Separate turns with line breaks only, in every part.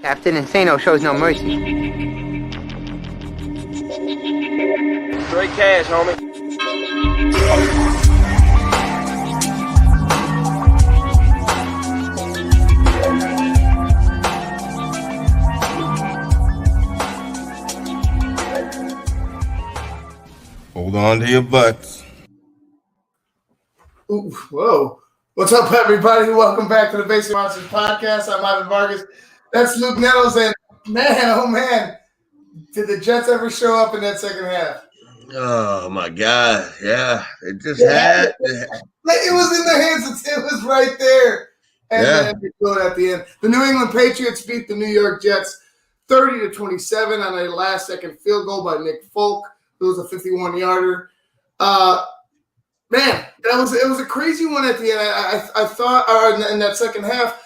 Captain Insano shows no mercy.
Straight cash, homie.
Hold on to your butts.
Ooh, whoa. What's up, everybody? Welcome back to the Basic Monsters Podcast. I'm Ivan Vargas. That's Luke Nettles. And man, oh man, did the Jets ever show up in that second half?
Oh my God. Yeah. It just had.
It was in the hands. It was right there. And then they blew it at the end. The New England Patriots beat the New York Jets 30-27 on a last-second field goal by Nick Folk. It was a 51-yarder. Man, it was a crazy one at the end. I thought in that second half,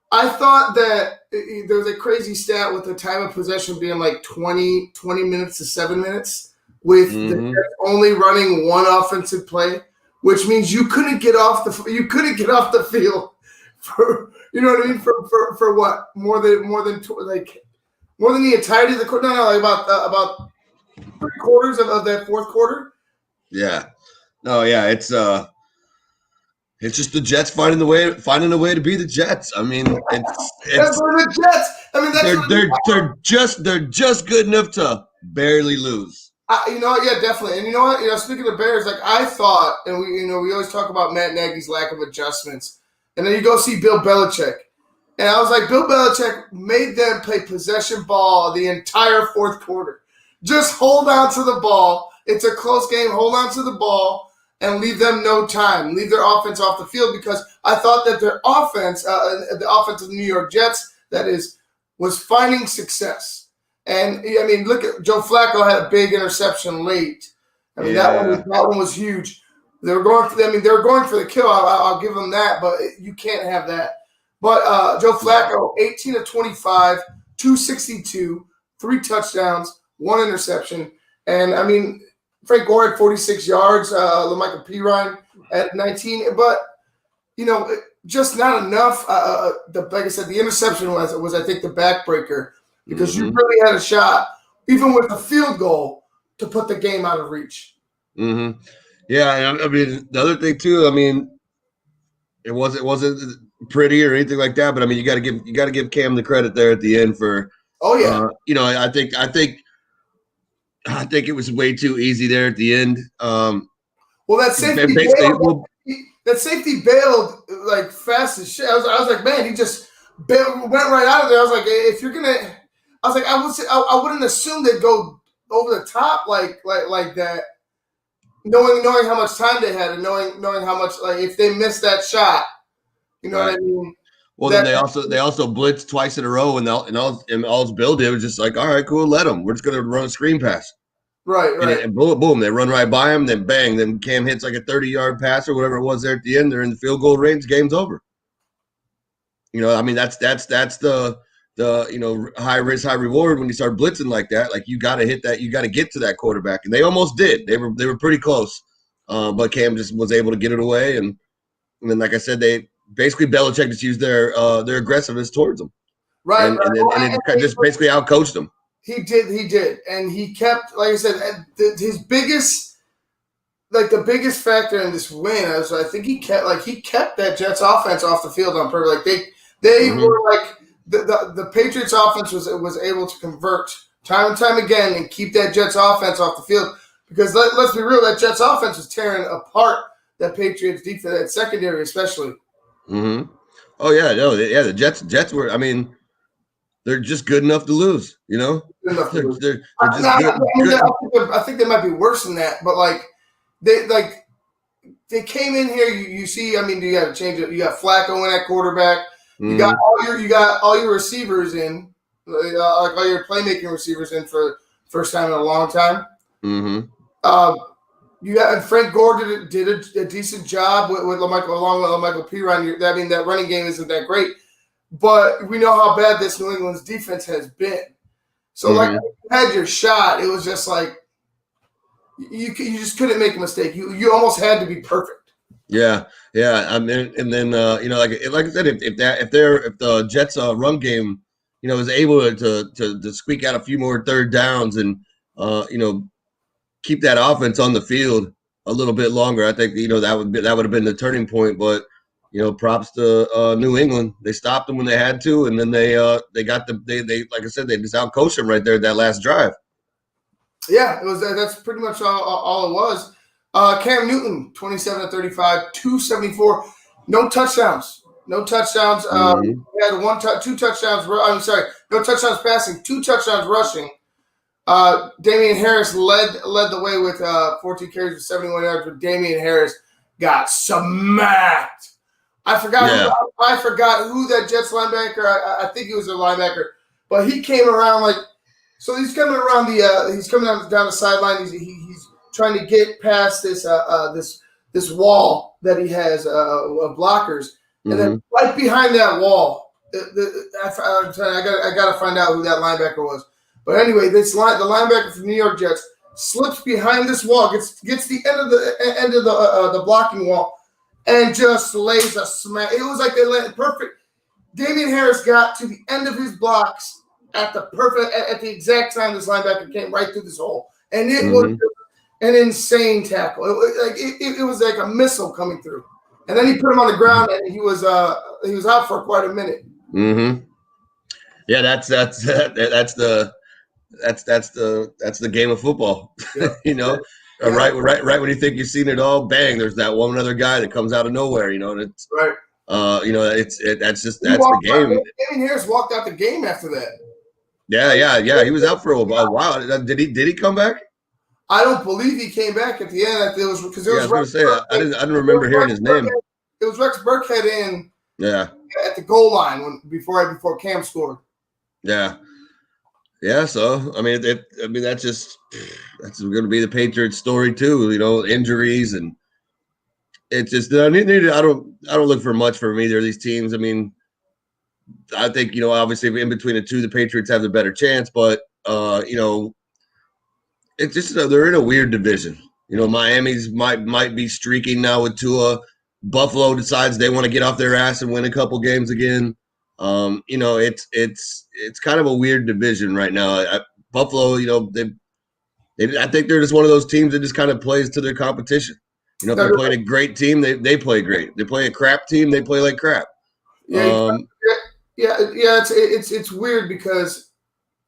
I thought that there was a crazy stat with the time of possession being like 20 minutes to 7 minutes, with the Jets only running one offensive play, which means you couldn't get off the field for, you know what I mean, for what, more than the entirety of the quarter. No, like about 3/4 of that fourth quarter.
Yeah. No, yeah, it's just the Jets finding a way to be the Jets. I mean, it's
the Jets. I mean,
they're just good enough to barely lose.
Yeah, definitely. And you know what? Speaking of Bears, like I thought, and we always talk about Matt Nagy's lack of adjustments, and then you go see Bill Belichick, and I was like, Bill Belichick made them play possession ball the entire fourth quarter. Just hold on to the ball. It's a close game. Hold on to the ball and leave them no time. Leave their offense off the field, because I thought that their offense, the offense of the New York Jets, that is, was finding success. And I mean, look at Joe Flacco had a big interception late. I mean, that one was huge. They were going for the kill. I'll give them that, but you can't have that. But Joe Flacco, 18 of 25, 262, 3 touchdowns, 1 interception. And I mean, Frank Gore had 46 yards, LaMichael Pirine at 19, but just not enough. Like I said, the interception was I think the backbreaker, because you really had a shot, even with a field goal, to put the game out of reach.
Mm-hmm. Yeah, I mean, the other thing too. I mean, it wasn't pretty or anything like that, but I mean, you got to give Cam the credit there at the end for. Oh yeah. I think it was way too easy there at the end.
That safety bailed like fast as shit. I was like, man, he just went right out of there. I was like, if you're gonna, I wouldn't assume they'd go over the top like that, knowing how much time they had and knowing how much, like, if they missed that shot, you know what I mean.
Well, then they also blitzed twice in a row, and all Bill did was just like, all right, cool, let them. We're just gonna run a screen pass.
Right.
And boom, they run right by him, then bang, then Cam hits like a 30-yard pass or whatever it was there at the end. They're in the field goal range, game's over. I mean, that's the high risk, high reward when you start blitzing like that. Like, you got to hit that, you got to get to that quarterback, and they almost did. They were pretty close, but Cam just was able to get it away, and then, like I said, they basically Belichick just used their aggressiveness towards them,
right?
And it just basically outcoached them.
He did, and he kept, like I said, his biggest, like the biggest factor in this win. I think he kept that Jets offense off the field on purpose. Like they were like the Patriots offense was able to convert time and time again and keep that Jets offense off the field, because let's be real, that Jets offense was tearing apart that Patriots defense, that secondary especially.
Mm-hmm. Oh yeah, the Jets were. I mean, they're just good enough to lose. They're just good.
I think they might be worse than that, but they came in here. You see, I mean, you got to change it. You got Flacco in at quarterback. You got all your receivers in, like all your playmaking receivers in for first time in a long time.
Mm-hmm.
You got Frank Gore did a decent job with LaMichael, along with LaMichael Pirine. I mean, that running game isn't that great, but we know how bad this New England's defense has been. So, like, you had your shot. It was just like you just couldn't make a mistake. You almost had to be perfect.
Yeah. I mean, and then like I said, if the Jets' run game was able to squeak out a few more third downs and keep that offense on the field a little bit longer. I think that would have been the turning point. But props to New England. They stopped them when they had to, and then they got they like I said, they just outcoached them right there at that last drive.
Yeah, it was. That's pretty much all it was. Cam Newton, 27-35, 274, no touchdowns. No touchdowns. He had 2 touchdowns. I'm sorry, no touchdowns passing, 2 touchdowns rushing. Damian Harris led the way with 14 carries for 71 yards, but Damian Harris got smacked. I forgot who that Jets linebacker. I think he was a linebacker, but he came around so he's coming around he's coming down the sideline. He's trying to get past this wall that he has of blockers, and then right behind that wall, I got to find out who that linebacker was. But anyway, the linebacker from New York Jets slips behind this wall, gets the end of the blocking wall, and just lays a smack. It was like they let perfect. Damian Harris got to the end of his blocks at the exact time this linebacker came right through this hole, and it was an insane tackle. It was like a missile coming through, and then he put him on the ground, and he was out for quite a minute.
Yeah, that's the game of football.
Yeah.
Right when you think you've seen it all, bang, there's that one other guy that comes out of nowhere, and it's
right.
That's the game.
Damian Harris walked out the game after that.
Yeah. He was out for a while. Did he come back?
I don't believe he came back at the end. It was because it was.
I was going to say I didn't remember hearing his name.
It was Rex Burkhead in.
Yeah.
At the goal line before Cam scored.
Yeah. Yeah. So I mean, that's going to be the Patriots story too. Injuries, and it's just I don't look for much from either of these teams. I mean, I think obviously in between the two, the Patriots have the better chance, but it's just they're in a weird division. Miami's might be streaking now with Tua. Buffalo decides they want to get off their ass and win a couple games again. It's kind of a weird division right now. Buffalo, I think they're just one of those teams that just kind of plays to their competition. If they're playing a great team, they play great. They play a crap team, they play like crap.
It's weird because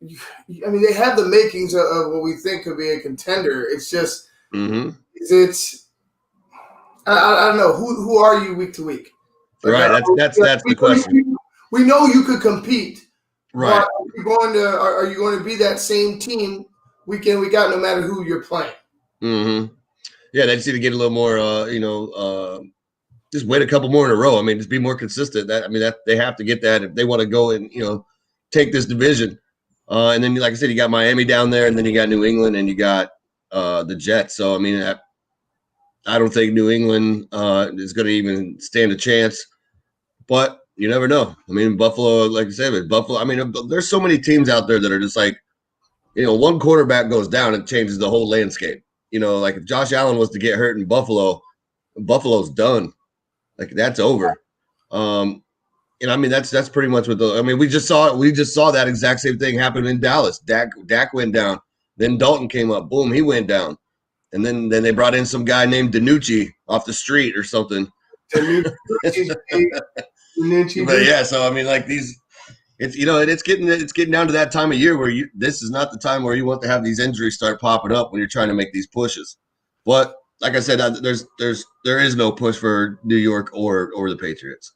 they have the makings of what we think could be a contender. It's just it's I don't know who are you week to week.
Right, that's the question.
We know you could compete.
Right.
Are you going to be that same team week in, week out, no matter who you're playing?
Yeah, they just need to get a little more, just win a couple more in a row. I mean, just be more consistent. That they have to get that if they want to go and take this division. And then, like I said, you got Miami down there, and then you got New England, and you got the Jets. So I mean, I don't think New England is going to even stand a chance, but you never know. I mean, Buffalo, like I said, Buffalo. I mean, there's so many teams out there that are just like, one quarterback goes down and changes the whole landscape. Like if Josh Allen was to get hurt in Buffalo, Buffalo's done. Like that's over. That's pretty much what we just saw that exact same thing happen in Dallas. Dak went down. Then Dalton came up. Boom, he went down. And then they brought in some guy named DiNucci off the street or something. But yeah, so I mean, like these, it's getting down to that time of year where this is not the time where you want to have these injuries start popping up when you're trying to make these pushes. But like I said, there is no push for New York or the Patriots.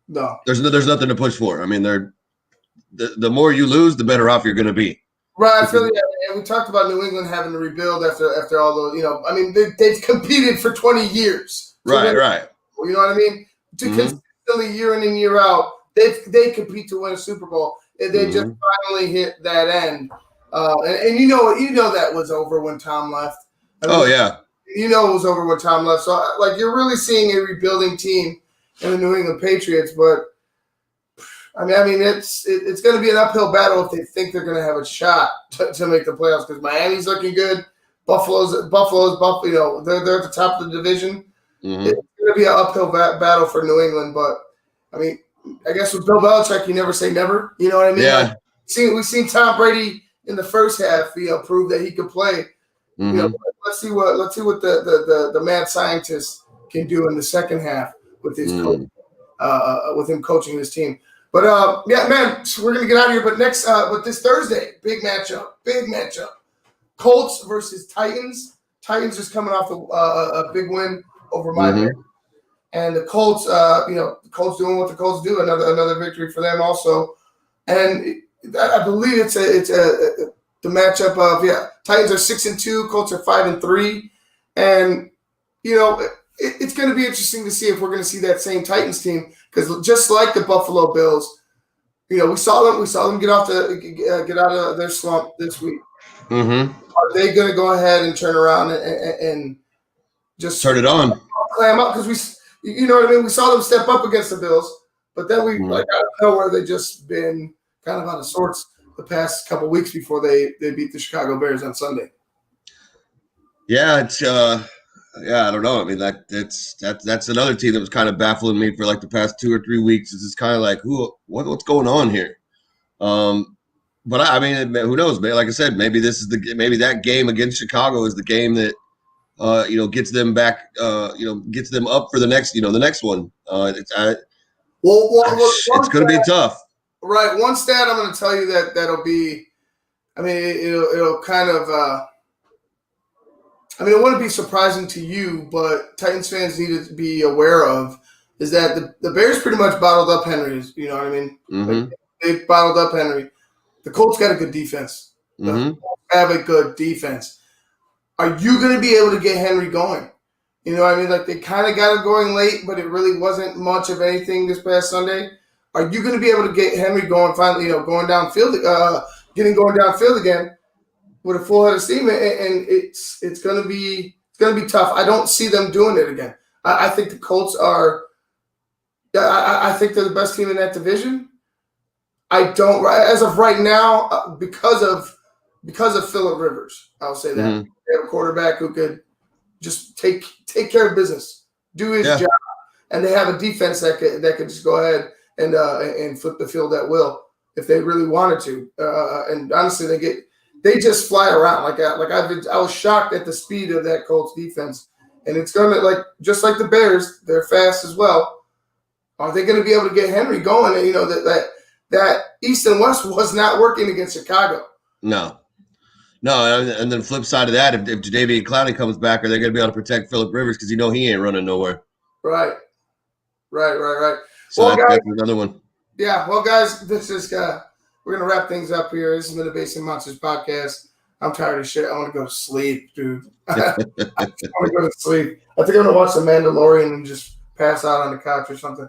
No,
there's nothing to push for. I mean, the more you lose, the better off you're going to be.
Right, I feel and we talked about New England having to rebuild after all the they've competed for 20 years.
Right.
You know what I mean? To consistently year in and year out, they compete to win a Super Bowl. They just finally hit that end, and that was over when Tom left. It was over when Tom left. So you're really seeing a rebuilding team in the New England Patriots, but. I mean, it's going to be an uphill battle if they think they're going to have a shot to make the playoffs because Miami's looking good. Buffalo's they're at the top of the division. It's going to be an uphill battle for New England, but I mean, I guess with Bill Belichick, you never say never. You know what I mean?
Yeah.
Like, we've seen Tom Brady in the first half, prove that he could play.
Mm-hmm.
Let's see what the mad scientist can do in the second half with his coach, with him coaching his team. But yeah, man, so we're gonna get out of here. But but this Thursday, big matchup. Colts versus Titans. Titans just coming off a big win over my Bears. And the Colts, the Colts doing what the Colts do. Another victory for them also. And I believe it's the matchup of Titans are 6-2, Colts are 5-3, and it's going to be interesting to see if we're going to see that same Titans team, because just like the Buffalo Bills, we saw them get out of their slump this week.
Mm-hmm.
Are they going to go ahead and turn around and just
turn it on,
clam up? Because we saw them step up against the Bills, but then we out of nowhere they just been kind of out of sorts the past couple of weeks before they beat the Chicago Bears on Sunday.
Yeah, it's I don't know. I mean, that's another team that was kind of baffling me for like the past 2 or 3 weeks. It's just kind of like, what's going on here? But I mean, who knows? Like I said, maybe that game against Chicago is the game that gets them back, gets them up for the next one. It's going to be tough.
Right. One stat I'm going to tell you that'll be, I mean, it'll kind of, it wouldn't be surprising to you, but Titans fans need to be aware of is that the Bears pretty much bottled up Henry. You know what I mean?
Mm-hmm.
Like, they bottled up Henry. The Colts got a good defense. The Colts have a good defense. Are you going to be able to get Henry going? You know what I mean? Like, they kind of got it going late, but it really wasn't much of anything this past Sunday. Are you going to be able to get Henry going finally, going downfield, getting going downfield again with a full head of steam? And it's going to be tough. I don't see them doing it again. I think the Colts are. I think they're the best team in that division. I don't, as of right now, because of Phillip Rivers. I'll say that they have a quarterback who could just take care of business, do his job, and they have a defense that could just go ahead and flip the field at will if they really wanted to. And honestly, they just fly around. I was shocked at the speed of that Colts defense, and it's gonna just like the Bears, they're fast as well. Are they going to be able to get Henry going? And, that East and West was not working against Chicago.
No. And then flip side of that, if Jadeveon Clowney comes back, are they going to be able to protect Phillip Rivers because he ain't running nowhere?
Right.
So that's another one.
Yeah. Well, guys, this is we're gonna wrap things up here. This has been the Basement Monsters podcast. I'm tired of shit. I want to go to sleep, dude. I want to go to sleep. I think I'm gonna watch The Mandalorian and just pass out on the couch or something.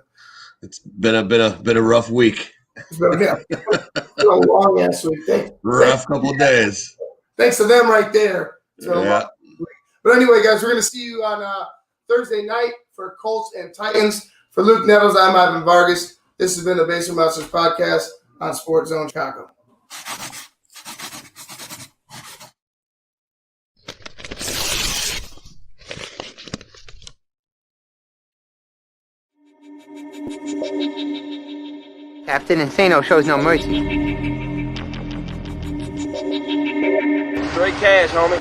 It's been a rough week.
It's been a long ass week.
Rough couple of days.
Thanks to them right there. But anyway, guys, we're going to see you on Thursday night for Colts and Titans. For Luke Nettles, I'm Ivan Vargas. This has been the Basement Monsters podcast on Sports Zone Chicago.
Captain Insano shows no mercy.
Straight cash, homie.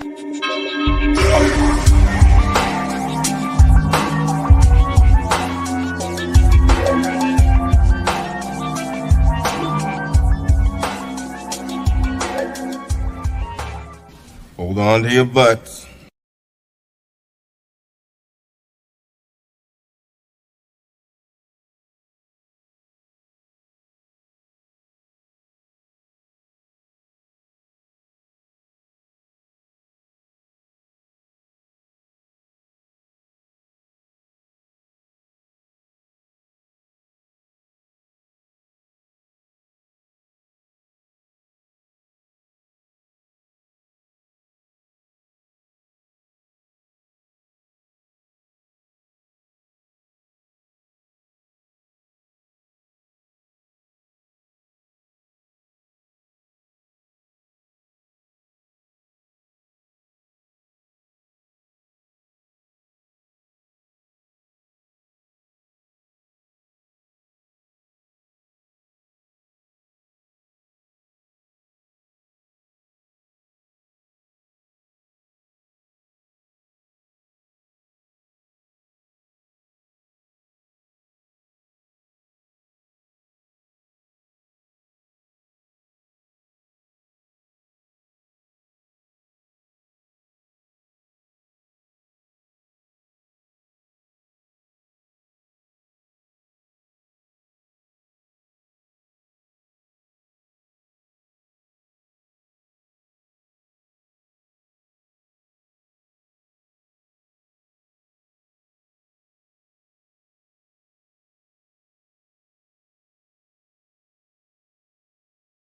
Hold on to your butts.